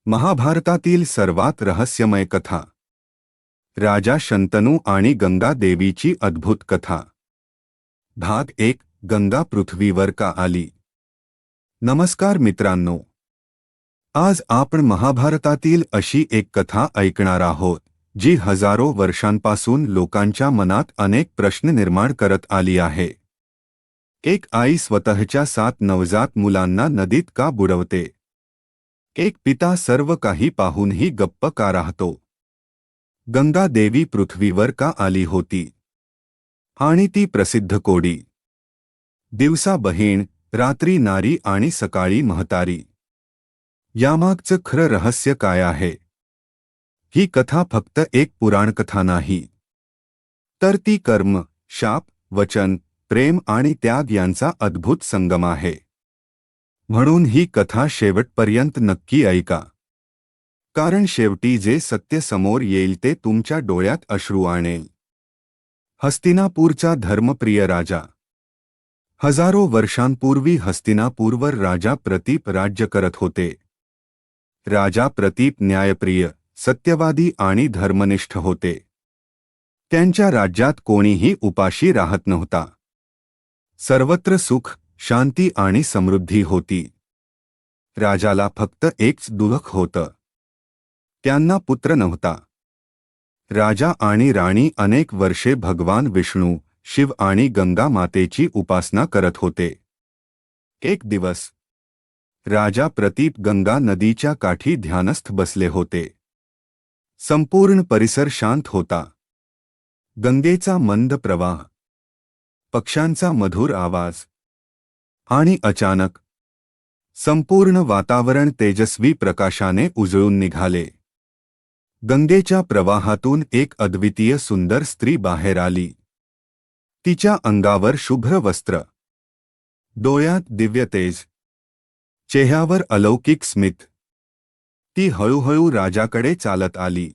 महाभारतातील सर्वात रहस्यमय कथा राजा शंतनू आणि गंगा देवीची अद्भुत कथा। भाग 1 गंगा पृथ्वीवर का आली। नमस्कार मित्रांनो, आज आपण महाभारतातील अशी एक कथा ऐकणार आहोत जी हजारो वर्षांपासून लोकांच्या मनात अनेक प्रश्न निर्माण करत आली आहे। एक आई स्वतःच्या 7 नवजात मुलांना नदीत का बुडवते? एक पिता सर्व काही पाहूनही गप्प का राहतो? गंगा देवी पृथ्वीवर का आली होती? आणि ती प्रसिद्ध कोडी, दिवसा बहीण, रात्री नारी आणि सकाळी महतारी, यामागचं खरं रहस्य काय आहे? ही कथा फक्त एक पुराणकथा नाही, तर ती कर्म, शाप, वचन, प्रेम आणि त्याग यांचा अद्भुत संगम आहे। म्हणून ही कथा शेवटपर्यंत नक्की ऐका, कारण शेवटी जे सत्य समोर येईल ते तुमच्या डोळ्यात अश्रू आणेल। हस्तिनापूरचा धर्मप्रिय राजा। हजारो वर्षांपूर्वी हस्तिनापूरवर राजा प्रतीप राज्य करत होते। राजा प्रतीप न्यायप्रिय, सत्यवादी आणि धर्मनिष्ठ होते। त्यांच्या राज्यात कोणीही उपाशी राहत नव्हता। सर्वत्र सुख, शांती आणि समृद्धी होती। राजाला फक्त एकच दुःख होतं, त्यांना पुत्र नव्हता। राजा आणि राणी अनेक वर्षे भगवान विष्णू, शिव आणि गंगा मातेची उपासना करत होते। एक दिवस राजा प्रतीप गंगा नदीच्या काठी ध्यानस्थ बसले होते। संपूर्ण परिसर शांत होता। गंगेचा मंद प्रवाह, पक्ष्यांचा मधुर आवाज आणि अचानक संपूर्ण वातावरण तेजस्वी प्रकाशाने उजळून निघाले। गंगेच्या प्रवाहातून एक अद्वितीय सुंदर स्त्री बाहेर आली। तिच्या अंगावर शुभ्र वस्त्र, डोळ्यात दिव्य तेज, चेहऱ्यावर अलौकिक स्मित। ती हळूहळू राजाकडे चालत आली।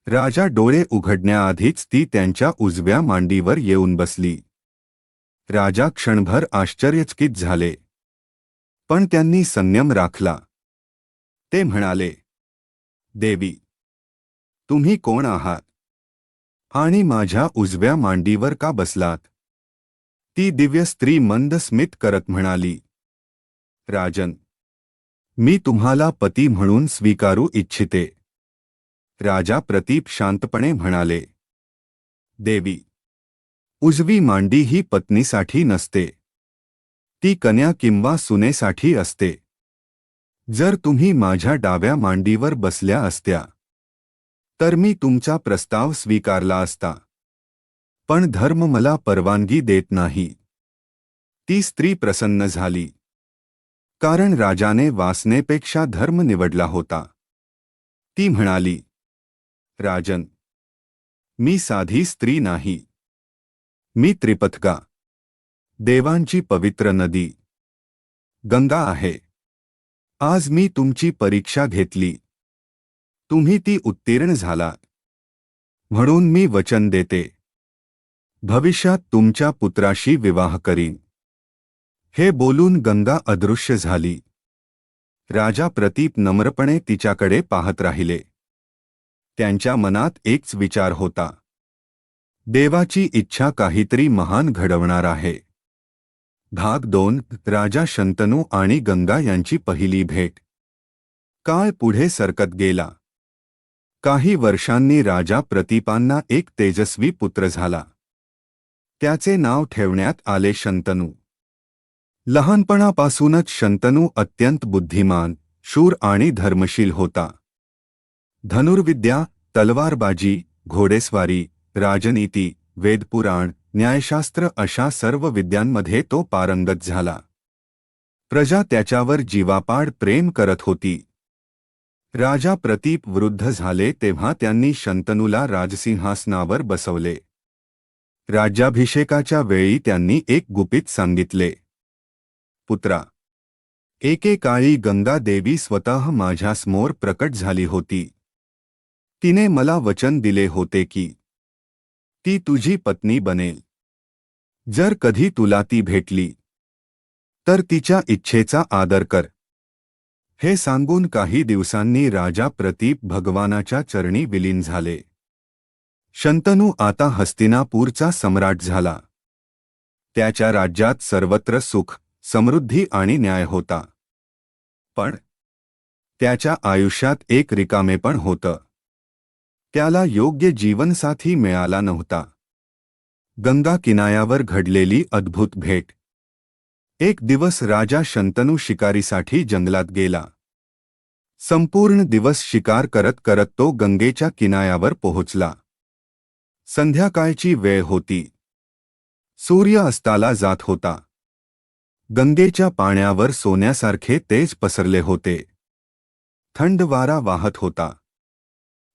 राजा डोळे उघडण्याआधीच ती त्यांच्या उजव्या मांडीवर येऊन बसली। राजा क्षणभर आश्चर्यचकित झाले, पण त्यांनी संयम राखला। ते म्हणाले, देवी, तुम्ही कोण आहात आणि माझ्या उजव्या मांडीवर का बसलात? ती दिव्य स्त्री मंद स्मित करत म्हणाली, राजन, मी तुम्हाला पती म्हणून स्वीकारू इच्छिते। राजा प्रतीप शांतपणे म्हणाले, देवी, उजवी मांडी ही पत्नीसाठी नसते, ती कन्या किंवा सुनेसाठी असते। जर तुम्ही माझ्या डाव्या मांडीवर बसल्या असत्या तर मी तुमचा प्रस्ताव स्वीकारला असता, पण धर्म मला परवानगी देत नाही। ती स्त्री प्रसन्न झाली, कारण राजाने वासनेपेक्षा धर्म निवडला होता। ती म्हणाली, राजन, मी साधी स्त्री नाही, मी त्रिपथगा, देवांची पवित्र नदी, गंगा आहे। आज मी तुमची परीक्षा घेतली, तुम्ही ती उत्तीर्ण झालात, म्हणून मी वचन देते, भविष्यात तुमच्या पुत्राशी विवाह करीन। हे बोलून गंगा अदृश्य झाली। राजा प्रतीप नम्रपणे तिच्याकडे पाहत राहिले। त्यांच्या मनात एकच विचार होता, देवाची इच्छा काहीतरी महान घडवणार आहे। भाग 2 राजा शंतनू आणि गंगा यांची पहिली भेट। काळ पुढे सरकत गेला। काही वर्षांनी राजा प्रतीपांना एक तेजस्वी पुत्र झाला। त्याचे नाव ठेवण्यात आले शंतनू। लहानपणापासूनच शंतनू अत्यंत बुद्धिमान, शूर आणि धर्मशील होता। धनुर्विद्या, तलवारबाजी, घोडेस्वारी, राजनीती, वेदपुराण, न्यायशास्त्र अशा सर्व विद्यांमध्ये तो पारंगत झाला। प्रजा त्याच्यावर जीवापाड प्रेम करत होती। राजा प्रतीप वृद्ध झाले तेव्हा त्यांनी शंतनूला राजसिंहासनावर बसवले। राज्याभिषेकाच्या वेळी त्यांनी एक गुपित सांगितले, पुत्रा, एकेकाळी गंगा देवी स्वतः माझ्यासमोर प्रकट झाली होती। तिने मला वचन दिले होते की ती तुझी पत्नी बनेल। जर कधी तुला ती भेटली तर तिच्या इच्छेचा आदर कर। हे सांगून काही दिवसांनी राजा प्रतीप भगवानाच्या चरणी विलीन झाले. शंतनू आता हस्तिनापूरचा सम्राट झाला. त्याच्या राज्यात सर्वत्र सुख, समृद्धी आणि न्याय होता. पण त्याच्या आयुष्यात एक रिकामेपण होतं. त्याला योग्य जीवनसाथी मिळाला नव्हता. गंगा किनाऱ्यावर घडलेली अद्भुत भेट. एक दिवस राजा शंतनू शिकारीसाठी जंगलात गेला. संपूर्ण दिवस शिकार करत करत तो गंगेच्या किनाऱ्यावर पोहोचला. संध्याकाळची वेळ होती. सूर्य अस्ताला जात होता. गंगेच्या पाण्यावर सोन्यासारखे तेज पसरले होते. थंड वारा वाहत होता.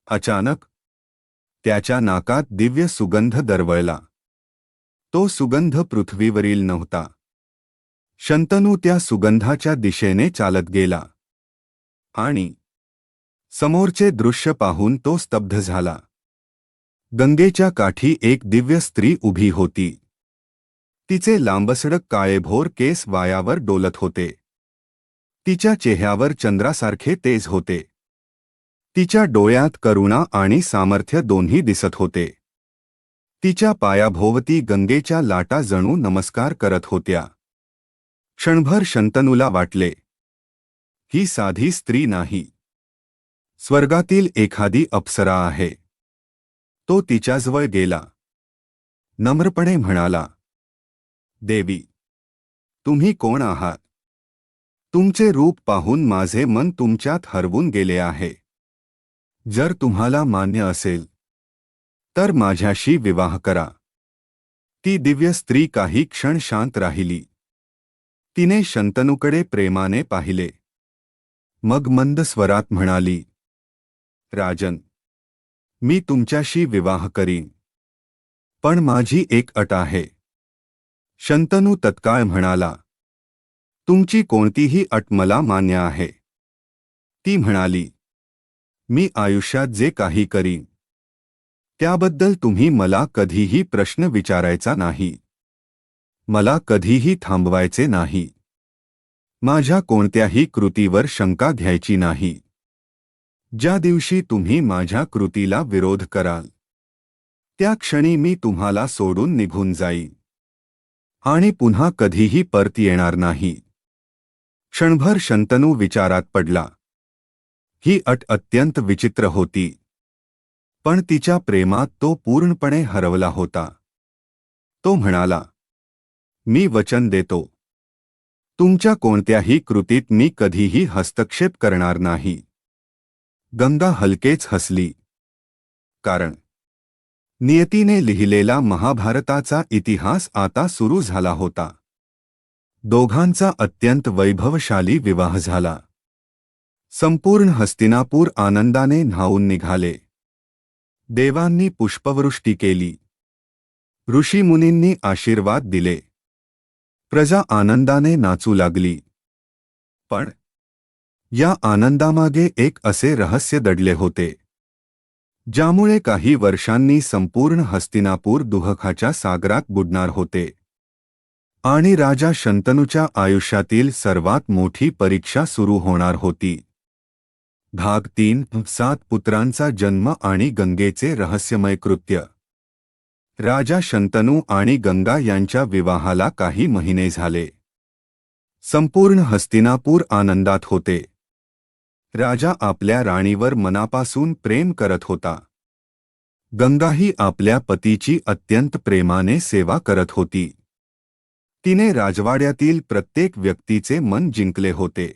अचानक त्याच्या नाकात दिव्य सुगंध दरवळला. तो सुगंध पृथ्वीवरील नव्हता. शंतनू त्या सुगंधाच्या दिशेने चालत गेला. आणि समोरचे दृश्य पाहून तो स्तब्ध झाला. गंगेच्या काठी एक दिव्य स्त्री उभी होती. तिचे लांबसडक काळेभोर केस वायावर डोलत होते. तिच्या चेहऱ्यावर चंद्रासारखे तेज होते. तिच्या डोळ्यात करुणा आणि सामर्थ्य दोन्ही दिसत होते. तिच्या पायाभोवती गंगेच्या लाटा जणू नमस्कार करत होत्या. क्षणभर शंतनूला वाटले, ही साधी स्त्री नाही, स्वर्गातील एखादी अप्सरा आहे. तो तिच्याजवळ गेला. नम्रपणे म्हणाला, देवी, तुम्ही कोण आहात? तुमचे रूप पाहून माझे मन तुमच्यात हरवून गेले आहे. जर तुम्हाला मान्य असेल तर माझ्याशी विवाह करा. ती दिव्य स्त्री काही क्षण शांत राहिली. तिने शंतनूकडे प्रेमाने पाहिले. मग मंद स्वरात म्हणाली, राजन, मी तुमच्याशी विवाह करीन, पण माझी एक अट आहे. शंतनू तत्काळ म्हणाला, तुमची कोणतीही अट मला मान्य आहे. ती म्हणाली, मी आयुष्यात जे काही करीन त्याबद्दल तुम्ही मला कधीही प्रश्न विचारायचा नाही. मला कधीही थांबवायचे नाही. माझ्या कोणत्याही कृतीवर शंका घ्यायची नाही. ज्या दिवशी तुम्ही माझ्या कृतीला विरोध कराल त्या क्षणी मी तुम्हाला सोडून निघून जाईन आणि पुन्हा कधीही परत येणार नाही. क्षणभर शंतनू विचारात पडला. ही अट अत्यंत विचित्र होती, पण तिच्या प्रेमात तो पूर्णपणे हरवला होता. तो म्हणाला, मी वचन देतो, तुमच्या कोणत्याही कृतीत मी कधीही हस्तक्षेप करणार नाही. गंगा हलकेच हसली. कारण नियतीने लिहिलेला महाभारताचा इतिहास आता सुरू झाला होता. दोघांचा अत्यंत वैभवशाली विवाह झाला. संपूर्ण हस्तिनापूर आनंदाने न्हाऊन निघाले. देवांनी पुष्पवृष्टी केली. ऋषीमुनींनी आशीर्वाद दिले. प्रजा आनंदाने नाचू लागली. पण या आनंदामागे एक असे रहस्य दडले होते, ज्यामुळे काही वर्षांनी संपूर्ण हस्तिनापूर दुःखाच्या सागरात बुडणार होते. आणि राजा शंतनूच्या आयुष्यातील सर्वात मोठी परीक्षा सुरू होणार होती. भाग 3 7 पुत्रांचा जन्म आणि गंगेचे रहस्यमय कृत्य. राजा शंतनू आणि गंगा यांच्या विवाहाला काही महिने झाले. संपूर्ण हस्तिनापूर आनंदात होते. राजा आपल्या राणीवर मनापासून प्रेम करत होता. गंगाही आपल्या पतीची अत्यंत प्रेमाने सेवा करत होती. तिने राजवाड्यातील प्रत्येक व्यक्तीचे मन जिंकले होते.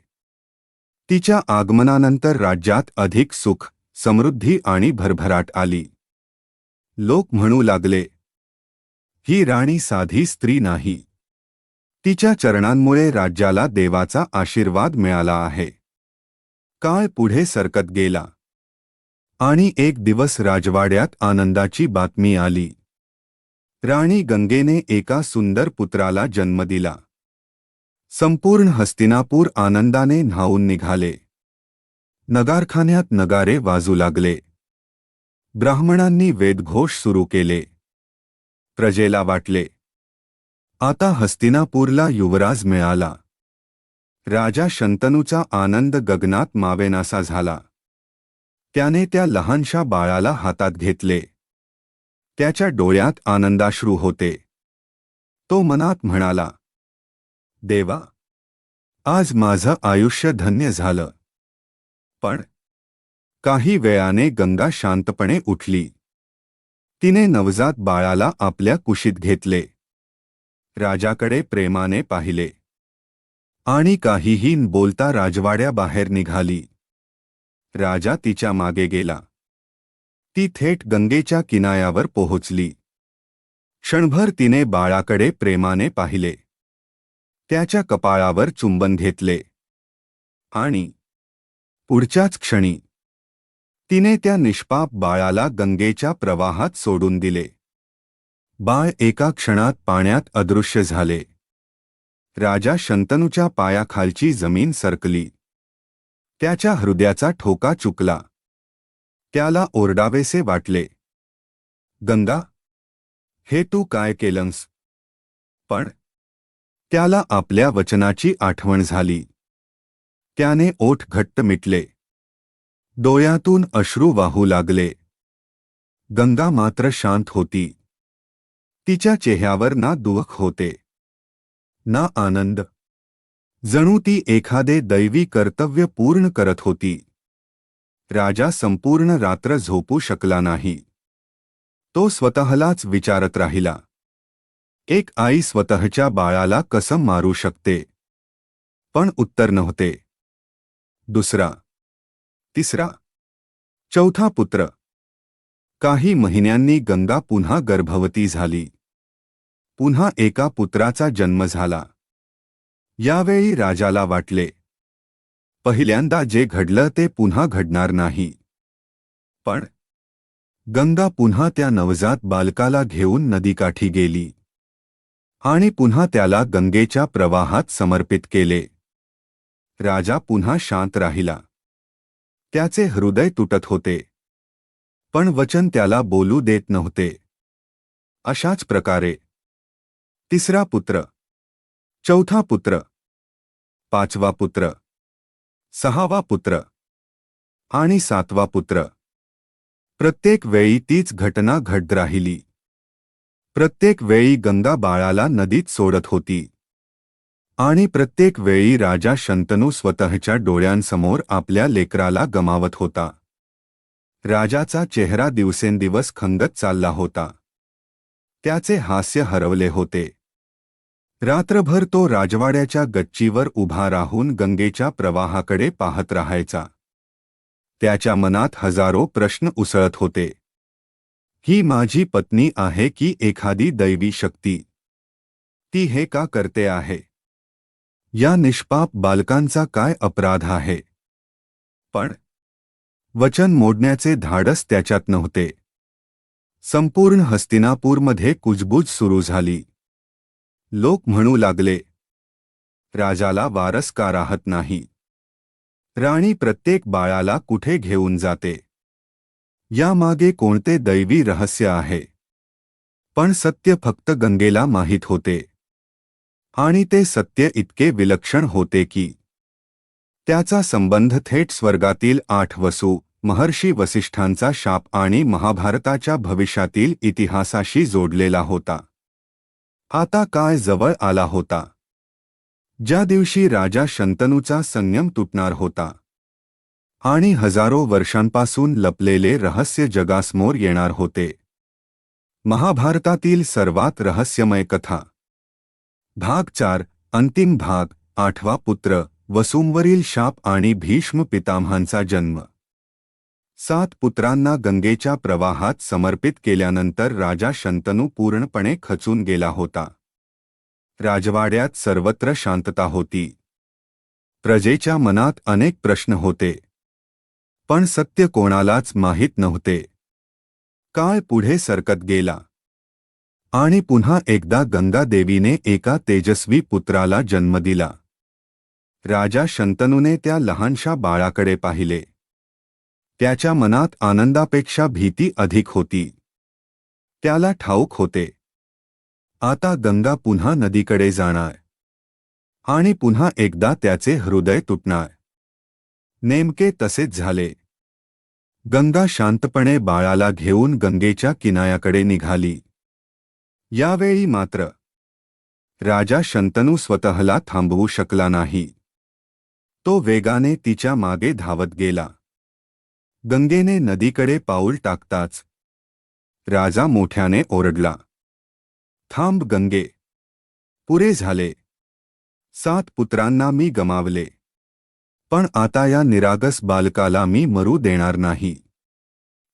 तिच्या आगमनानंतर राज्यात अधिक सुख, समृद्धी आणि भरभराट आली. लोक म्हणू लागले, ही राणी साधी स्त्री नाही. तिच्या चरणांमुळे राज्याला देवाचा आशीर्वाद मिळाला आहे. काळ पुढे सरकत गेला आणि एक दिवस राजवाड्यात आनंदाची बातमी आली. राणी गंगेने एका सुंदर पुत्राला जन्म दिला. संपूर्ण हस्तिनापूर आनंदाने न्हाऊन निघाले. नगारखान्यात नगारे वाजू लागले. ब्राह्मणांनी वेदघोष सुरू केले. प्रजेला वाटले, आता हस्तिनापूरला युवराज मिळाला. राजा शंतनूचा आनंद गगनात मावेनासा झाला. त्याने त्या लहानशा बाळाला हातात घेतले. त्याच्या डोळ्यात आनंदाश्रू होते. तो मनात म्हणाला, देवा, आज माझं आयुष्य धन्य झालं. पण काही वेळाने गंगा शांतपणे उठली. तिने नवजात बाळाला आपल्या कुशीत घेतले. राजाकडे प्रेमाने पाहिले आणि काहीही न बोलता राजवाड्याबाहेर निघाली. राजा तिच्या मागे गेला. ती थेट गंगेच्या किनाऱ्यावर पोहोचली. क्षणभर तिने बाळाकडे प्रेमाने पाहिले. त्याच्या कपाळावर चुंबन घेतले आणि पुढच्याच क्षणी तिने त्या निष्पाप बाळाला गंगेच्या प्रवाहात सोडून दिले. बाळ एका क्षणात पाण्यात अदृश्य झाले. राजा शंतनूच्या पायाखालची जमीन सरकली. त्याच्या हृदयाचा ठोका चुकला. त्याला ओरडावेसे वाटले, गंगा, हे तू काय केलंस? पण त्याला आपल्या वचनाची आठवण झाली. त्याने ओठ घट्ट मिटले. डोळ्यातून अश्रू वाहू लागले. गंगा मात्र शांत होती. तिच्या चेहऱ्यावर ना दुःख होते ना आनंद. जणू ती एखादे दैवी कर्तव्य पूर्ण करत होती. राजा संपूर्ण रात्र झोपू शकला नाही. तो स्वतःलाच विचारत राहिला, एक आई स्वतःच्या बाळाला कसं मारू शकते? पण उत्तर नव्हते. दुसरा, तिसरा, चौथा पुत्र. काही महिन्यांनी गंगा पुन्हा गर्भवती झाली. पुन्हा एका पुत्राचा जन्म झाला. यावेळी राजाला वाटले, पहिल्यांदा जे घडलं ते पुन्हा घडणार नाही. पण गंगा पुन्हा त्या नवजात बालकाला घेऊन नदीकाठी गेली आणि पुन्हा त्याला गंगेच्या प्रवाहात समर्पित केले. राजा पुन्हा शांत राहिला. त्याचे हृदय तुटत होते, पण वचन त्याला बोलू देत नव्हते. अशाच प्रकारे तिसरा पुत्र, चौथा पुत्र, पाचवा पुत्र, सहावा पुत्र आणि सातवा पुत्र. प्रत्येक वेळी तीच घटना घडत राहिली. प्रत्येक वेळी गंगा बाळाला नदीत सोडत होती आणि प्रत्येक वेळी राजा शंतनू स्वतःच्या डोळ्यांसमोर आपल्या लेकराला गमावत होता. राजाचा चेहरा दिवसेंदिवस खंगत चालला होता. त्याचे हास्य हरवले होते. रात्रभर तो राजवाड्याच्या गच्चीवर उभा राहून गंगेच्या प्रवाहाकडे पाहत राहायचा. त्याच्या मनात हजारो प्रश्न उसळत होते. ही माझी पत्नी आहे की एखादी दैवी शक्ती? ती हे का करते आहे? या निष्पाप बालकांचा काय अपराध आहे? पण वचन मोडण्याचे धाडस त्याच्यात नव्हते. संपूर्ण हस्तिनापूरमध्ये कुजबूज सुरू झाली. लोक म्हणू लागले, राजाला वारस का राहत नाही? राणी प्रत्येक बाळाला कुठे घेऊन जाते? यामागे कोणते दैवी रहस्य आहे? पण सत्य फक्त गंगेला माहीत होते. आणि ते सत्य इतके विलक्षण होते की त्याचा संबंध थेट स्वर्गातील 8 वसू, महर्षी वसिष्ठांचा शाप आणि महाभारताच्या भविष्यातील इतिहासाशी जोडलेला होता. आता काळ जवळ आला होता, ज्या दिवशी राजा शंतनूचा संयम तुटणार होता आणि हजारो वर्षांपासून लपलेले रहस्य जगासमोर येणार होते. महाभारतातील सर्वात रहस्यमय कथा. भाग 4, अंतिम भाग. 8वा पुत्र, वसूंवरील शाप आणि भीष्म पितामहांचा जन्म. 7 पुत्रांना गंगेच्या प्रवाहात समर्पित केल्यानंतर राजा शंतनू पूर्णपणे खचून गेला होता. राजवाड्यात सर्वत्र शांतता होती. प्रजेच्या मनात अनेक प्रश्न होते, पण सत्य कोणालाच माहीत नव्हते. काळ पुढे सरकत गेला आणि पुन्हा एकदा गंगा देवीने एका तेजस्वी पुत्राला जन्म दिला. राजा शंतनूने त्या लहानशा बाळाकडे पाहिले. त्याच्या मनात आनंदापेक्षा भीती अधिक होती. त्याला ठाऊक होते, आता गंगा पुन्हा नदीकडे जाणार आणि पुन्हा एकदा त्याचे हृदय तुटणार. नेमके तसेच झाले. गंगा शांतपणे बाळाला घेऊन गंगेच्या किनाऱ्याकडे निघाली. यावेळी मात्र राजा शंतनू स्वतःला थांबवू शकला नाही. तो वेगाने तिच्या मागे धावत गेला. गंगेने नदीकडे पाऊल टाकताच राजा मोठ्याने ओरडला, "थांब गंगे, पुरे झाले. 7 पुत्रांना मी गमावले, पण आता या निरागस बालकाला मी मरू देणार नाही.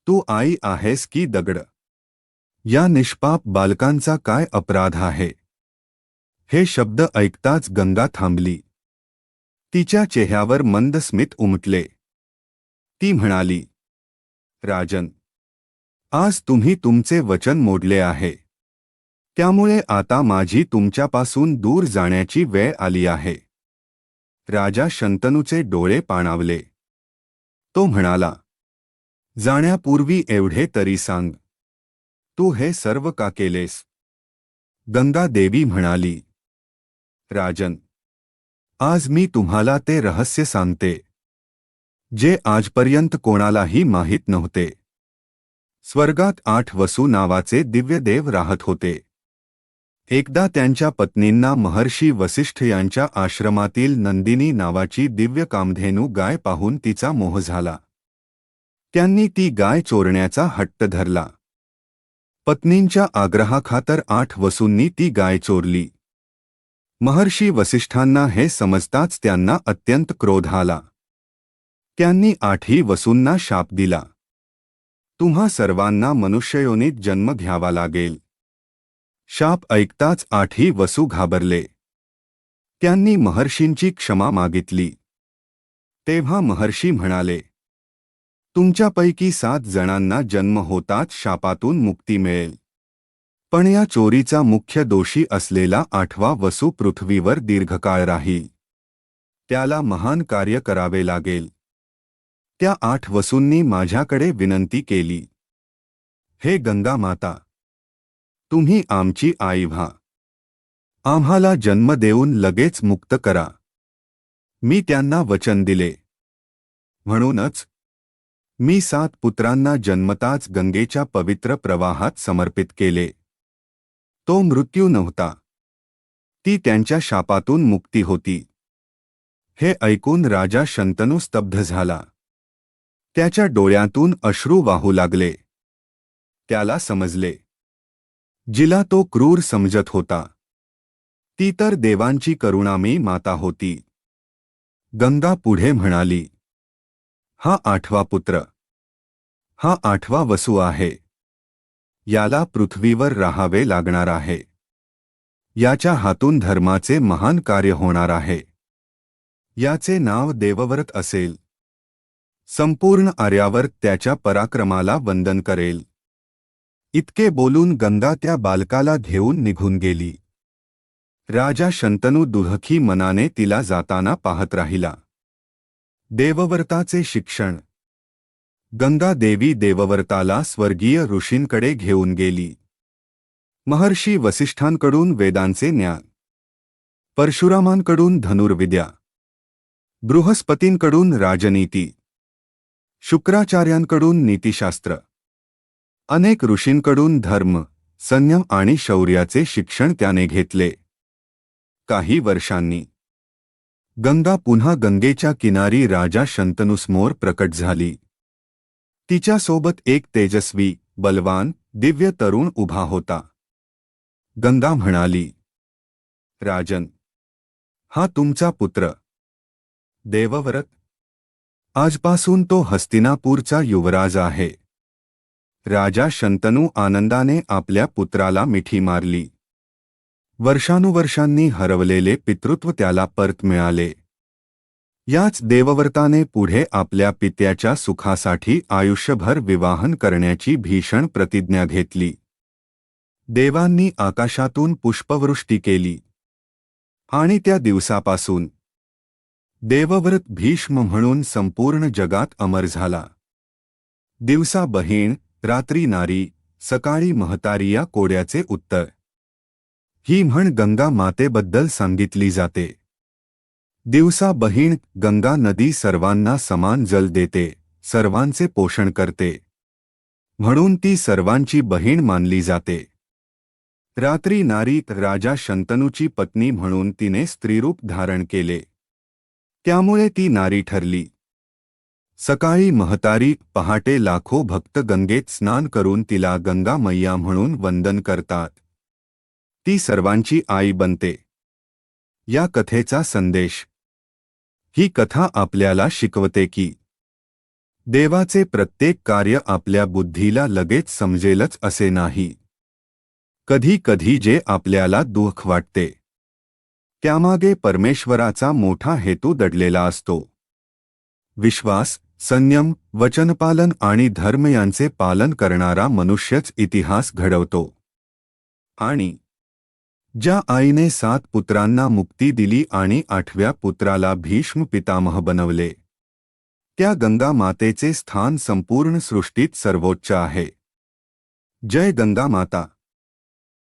तू आई आहेस की दगड? या निष्पाप बालकांचा काय अपराध आहे?" हे शब्द ऐकताच गंगा थांबली. तिच्या चेहऱ्यावर मंद स्मित उमटले. ती म्हणाली, "राजन, आज तुम्ही तुमचे वचन मोडले आहे. त्यामुळे आता माझी तुमच्यापासून दूर जाण्याची वेळ आली आहे." राजा शंतनूचे डोळे पाणावले. तो म्हणाला, "जाण्यापूर्वी एवढे तरी सांग, तू हे सर्व का केलेस?" गंगा देवी म्हणाली, "राजन, आज मी तुम्हाला ते रहस्य सांगते, जे आजपर्यंत कोणालाही माहीत नव्हते. स्वर्गात 8 वसू नावाचे दिव्य देव राहत होते. एकदा त्यांच्या पत्नींना महर्षी वसिष्ठ यांच्या आश्रमातील नंदिनी नावाची दिव्य कामधेनू गाय पाहून तिचा मोह झाला. त्यांनी ती गाय चोरण्याचा हट्ट धरला. पत्नींच्या आग्रहाखातर 8 वसूंनी ती गाय चोरली. महर्षी वसिष्ठांना हे समजताच त्यांना अत्यंत क्रोध आला. त्यांनी 8ही वसूंना शाप दिला, "तुम्हा सर्वांना मनुष्ययोनीत जन्म घ्यावा लागेल." शाप ऐकताच 8ही वसू घाबरले. त्यांनी महर्षींची क्षमा मागितली. तेव्हा महर्षी म्हणाले, "तुमच्यापैकी 7 जणांना जन्म होताच शापातून मुक्ती मिळेल. पण या चोरीचा मुख्य दोषी असलेला 8वा वसू पृथ्वीवर दीर्घकाळ राहील. त्याला महान कार्य करावे लागेल." त्या 8 वसूंनी माझ्याकडे विनंती केली, "हे गंगा माता, तुम्ही आमची आई व्हा. आम्हाला जन्म देऊन लगेच मुक्त करा." मी त्यांना वचन दिले. म्हणूनच मी 7 पुत्रांना जन्मताच गंगेच्या पवित्र प्रवाहात समर्पित केले. तो मृत्यू नव्हता, ती त्यांच्या शापातून मुक्ती होती. हे ऐकून राजा शंतनू स्तब्ध झाला. त्याच्या डोळ्यातून अश्रू वाहू लागले. त्याला समजले, जिला तो क्रूर समजत होता, ती तर देवांची करुणामयी माता होती. गंगा पुढे म्हणाली, "हा 8वा पुत्र, हा 8वा वसू आहे. याला पृथ्वीवर राहावे लागणार आहे. याच्या हातून धर्माचे महान कार्य होणार आहे. याचे नाव देवव्रत असेल. संपूर्ण आर्यावर्त त्याच्या पराक्रमाला वंदन करेल." इतके बोलून गंगा त्या बालकाला घेऊन निघून गेली. राजा शंतनू दुःखी मनाने तिला जाताना पाहत राहिला. देवव्रताचे शिक्षण. गंगा देवी देवव्रताला स्वर्गीय ऋषींकडे घेऊन गेली. महर्षी वसिष्ठांकडून वेदांचे ज्ञान, परशुरामांकडून धनुर्विद्या, बृहस्पतींकडून राजनीती, शुक्राचार्यांकडून नीतिशास्त्र, अनेक ऋषींकडून धर्म, संयम आणि शौर्याचे शिक्षण त्याने घेतले. काही वर्षांनी गंगा पुन्हा गंगेच्या किनारी राजा शंतनूसमोर प्रकट झाली. तिच्यासोबत एक तेजस्वी, बलवान, दिव्य तरुण उभा होता. गंगा म्हणाली, "राजन, हा तुमचा पुत्र देवव्रत. आजपासून तो हस्तिनापूरचा युवराज आहे." राजा शंतनू आनंदाने आपल्या पुत्राला मिठी मारली. वर्षानुवर्षांनी हरवलेले पितृत्व त्याला परत मिळाले. याच देवव्रताने पुढे आपल्या पित्याच्या सुखासाठी आयुष्यभर विवाहन करण्याची भीषण प्रतिज्ञा घेतली. देवांनी आकाशातून पुष्पवृष्टी केली आणि त्या दिवसापासून देवव्रत भीष्म म्हणून संपूर्ण जगात अमर झाला. दिवसा बहीण, रात्री नारी, सकाळी महतारी या कोड्याचे उत्तर. ही म्हण गंगा मातेबद्दल सांगितली जाते. दिवसा बहीण गंगा नदी सर्वांना समान जल देते, सर्वांचे पोषण करते, म्हणून ती सर्वांची बहीण मानली जाते. रात्री नारी राजा शंतनूची पत्नी म्हणून तिने स्त्रीरूप धारण केले, त्यामुळे ती नारी ठरली. सकाळी महतारी पहाटे लाखो भक्त गंगेत स्नान करून तिला गंगा मैया म्हणून वंदन करतात. ती सर्वांची आई बनते. या कथेचा संदेश. ही कथा आपल्याला शिकवते की देवाचे प्रत्येक कार्य आपल्या बुद्धीला लगेच समजेलच असे नाही. कधी कधी जे आपल्याला दुःख वाटते त्यामागे परमेश्वराचा मोठा हेतू दडलेला असतो. विश्वास, संयम, वचनपालन आणि धर्म यांचे पालन करणारा मनुष्यच इतिहास घडवतो. आणि ज्या आईने 7 पुत्रांना मुक्ती दिली आणि 8व्या पुत्राला भीष्म पितामह बनवले, त्या गंगा मातेचे स्थान संपूर्ण सृष्टीत सर्वोच्च आहे. जय गंगा माता.